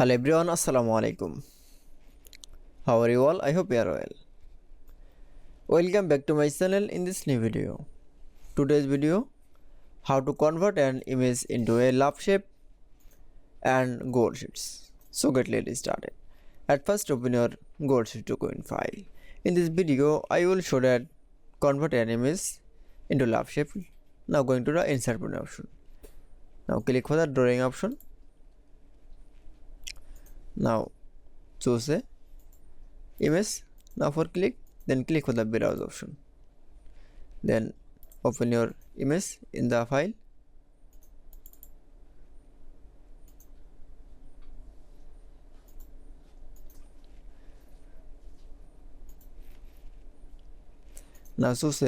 Hello everyone, Assalamu alaikum. How are you all? I hope you are well. Welcome back to my channel in this new video. Today's video, how to convert an image into a love shape and gold sheets. So let's started. At first open your gold sheet document file. In this video, I will show that convert an image into love shape. Now going to the insert button option. Now click for the drawing option. Now choose a image. Now for click, then click for the browse option. Then open your image in the file. Now choose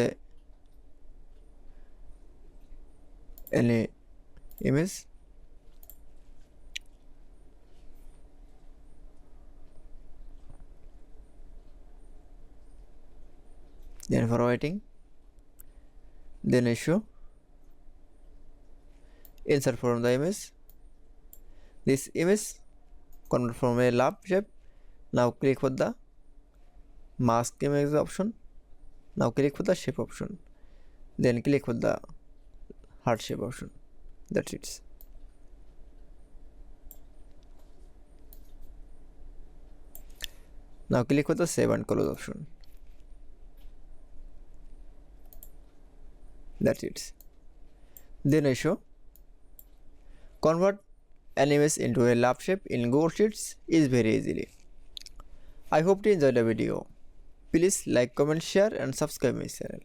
any image. Then for writing, then issue, insert from the image. This image convert from a love shape. Now click for the mask image option. Now click for the shape option. Then click for the heart shape option. That's it. Now click for the save and close option. That's it. Then I show convert an image into a love shape in gold sheets is very easily. I hope you enjoyed the video. Please like, comment, share and subscribe my channel.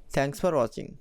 Thanks for watching.